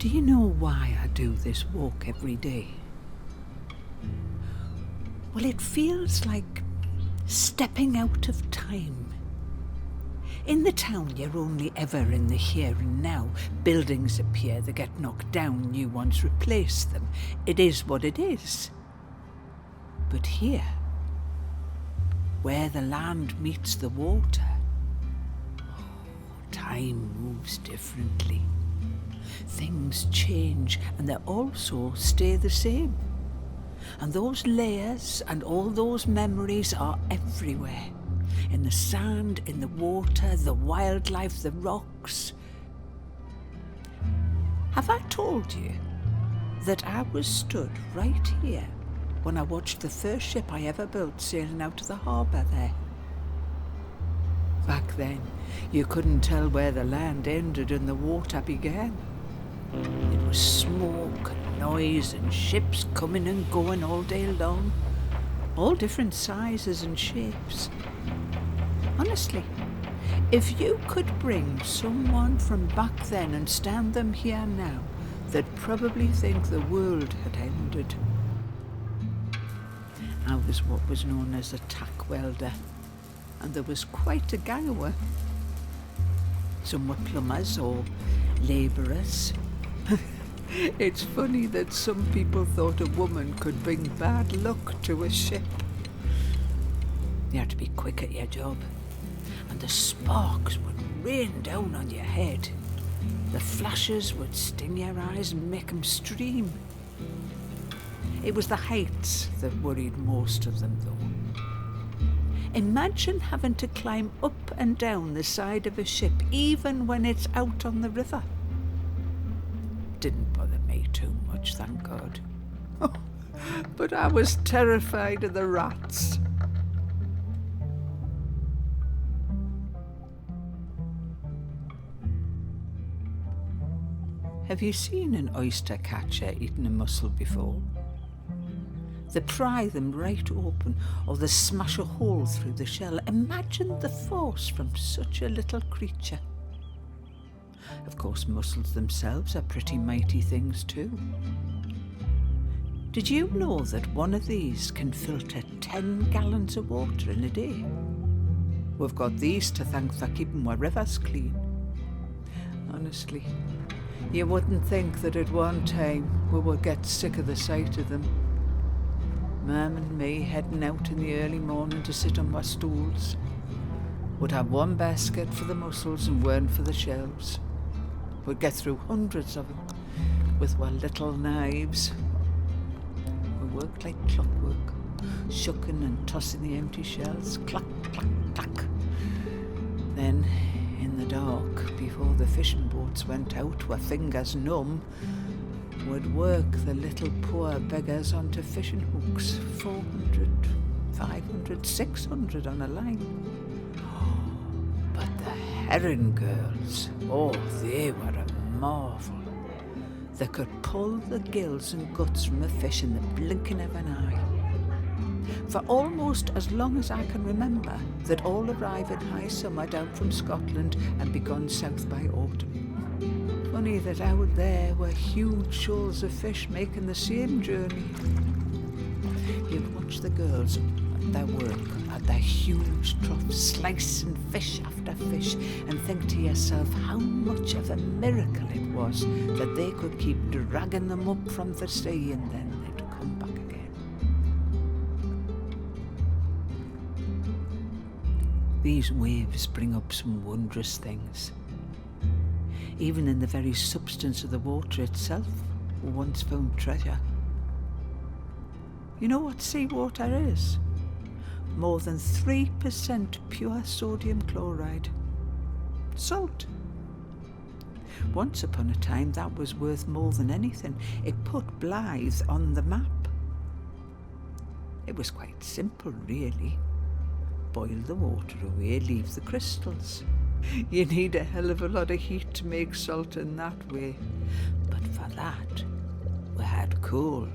Do you know why I do this walk every day? Well, it feels like stepping out of time. In the town, you're only ever in the here and now. Buildings appear, they get knocked down, new ones replace them. It is what it is. But here, where the land meets the water, time moves differently. Things change, and they also stay the same. And those layers and all those memories are everywhere. In the sand, in the water, the wildlife, the rocks. Have I told you that I was stood right here when I watched the first ship I ever built sailing out of the harbour there? Back then, you couldn't tell where the land ended and the water began. It was smoke and noise and ships coming and going all day long, all different sizes and shapes. Honestly, if you could bring someone from back then and stand them here now, they'd probably think the world had ended. I was what was known as a tack welder, and there was quite a gang of us. Some were plumbers or labourers. It's funny that some people thought a woman could bring bad luck to a ship. You had to be quick at your job, and the sparks would rain down on your head. The flashes would sting your eyes and make them stream. It was the heights that worried most of them, though. Imagine having to climb up and down the side of a ship, even when it's out on the river. Didn't bother me too much, thank God. But I was terrified of the rats. Have you seen an oyster catcher eating a mussel before? They pry them right open, or they smash a hole through the shell. Imagine the force from such a little creature. Of course, mussels themselves are pretty mighty things too. Did you know that one of these can filter 10 gallons of water in a day? We've got these to thank for keeping our rivers clean. Honestly, you wouldn't think that at one time we would get sick of the sight of them. Mum and me heading out in the early morning to sit on our stools. Would have one basket for the mussels and one for the shells. We'd get through hundreds of them with our little knives. We worked like clockwork, shucking and tossing the empty shells, clack, clack, clack. Then, in the dark, before the fishing boats went out, our fingers numb, would work the little poor beggars onto fishing hooks, 400, 500, 600 on a line. But the herring girls, oh, they were a marvel. They could pull the gills and guts from a fish in the blinking of an eye. For almost as long as I can remember, they'd all arrive in high summer down from Scotland and be gone south by autumn. Funny that out there were huge shoals of fish making the same journey. You'd watch the girls at their work, at their huge troughs, slicing fish after fish, and think to yourself how much of a miracle it was that they could keep dragging them up from the sea and then they'd come back again. These waves bring up some wondrous things. Even in the very substance of the water itself, we once found treasure. You know what seawater is? More than 3% pure sodium chloride. Salt. Once upon a time, that was worth more than anything. It put Blyth on the map. It was quite simple, really. Boil the water away, leave the crystals. You need a hell of a lot of heat to make salt in that way. But for that, we had coal.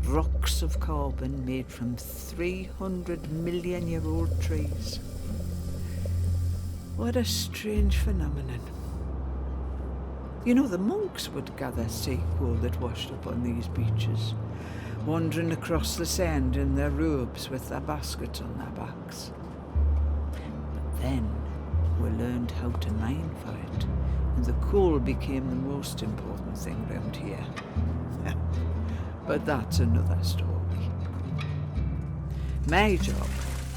Rocks of carbon made from 300 million-year-old trees. What a strange phenomenon. You know, the monks would gather sea coal that washed up on these beaches, wandering across the sand in their robes with their baskets on their backs. But then we learned how to mine for it, and the coal became the most important thing round here. But that's another story. My job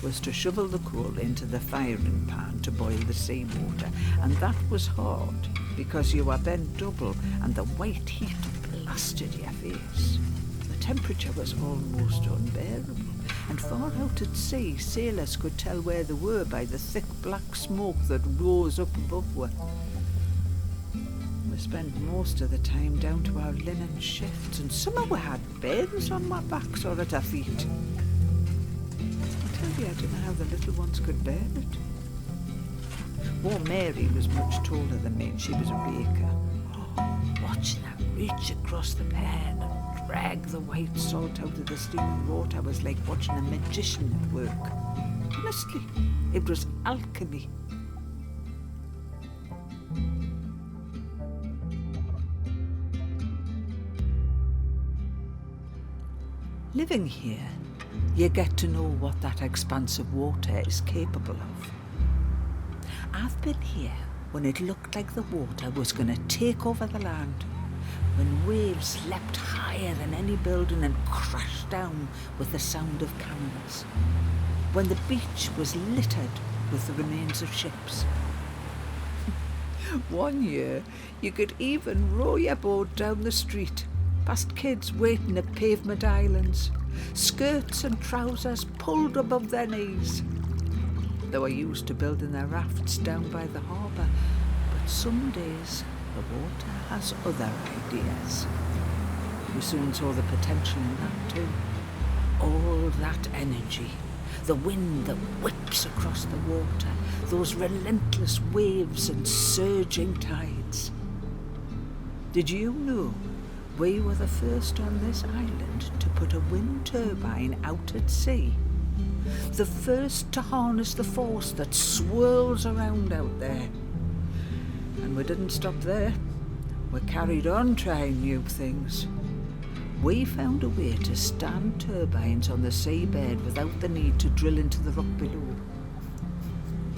was to shovel the coal into the firing pan to boil the seawater, and that was hard because you were bent double and the white heat blasted your face. The temperature was almost unbearable, and far out at sea sailors could tell where they were by the thick black smoke that rose up above us. We spent most of the time down to our linen shifts, and some of we had beds on our backs or at our feet. I tell you, I don't know how the little ones could bear it. Poor Mary was much taller than me, and she was a baker. Watching her reach across the pan and drag the white salt out of the steaming water was like watching a magician at work. Honestly, it was alchemy. Living here, you get to know what that expanse of water is capable of. I've been here when it looked like the water was going to take over the land, when waves leapt higher than any building and crashed down with the sound of cannons, when the beach was littered with the remains of ships. One year, you could even row your boat down the street, past kids waiting at pavement islands, skirts and trousers pulled above their knees. They were used to building their rafts down by the harbour, but some days the water has other ideas. We soon saw the potential in that too. All that energy, the wind that whips across the water, those relentless waves and surging tides. Did you know we were the first on this island to put a wind turbine out at sea? The first to harness the force that swirls around out there. And we didn't stop there. We carried on trying new things. We found a way to stand turbines on the seabed without the need to drill into the rock below.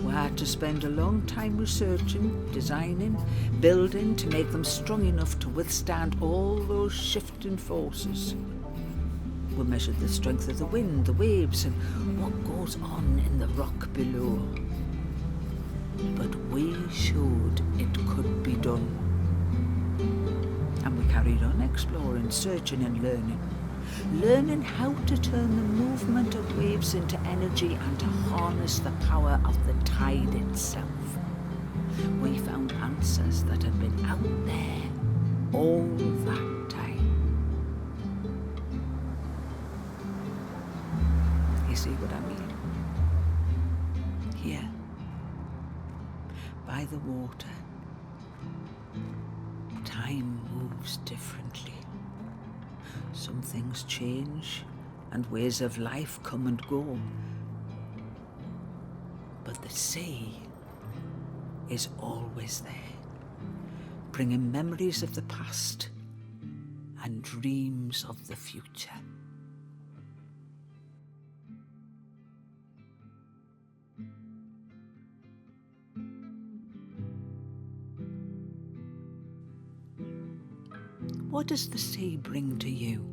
We had to spend a long time researching, designing, building to make them strong enough to withstand all those shifting forces. We measured the strength of the wind, the waves, and what goes on in the rock below. But we showed it could be done. And we carried on exploring, searching and learning how to turn the movement of waves into energy and to harness the power of the tide itself. We found answers that had been out there all that time. You see what I mean? Here, by the water, time moves differently. Some things change and ways of life come and go. But the sea is always there, bringing memories of the past and dreams of the future. What does the sea bring to you?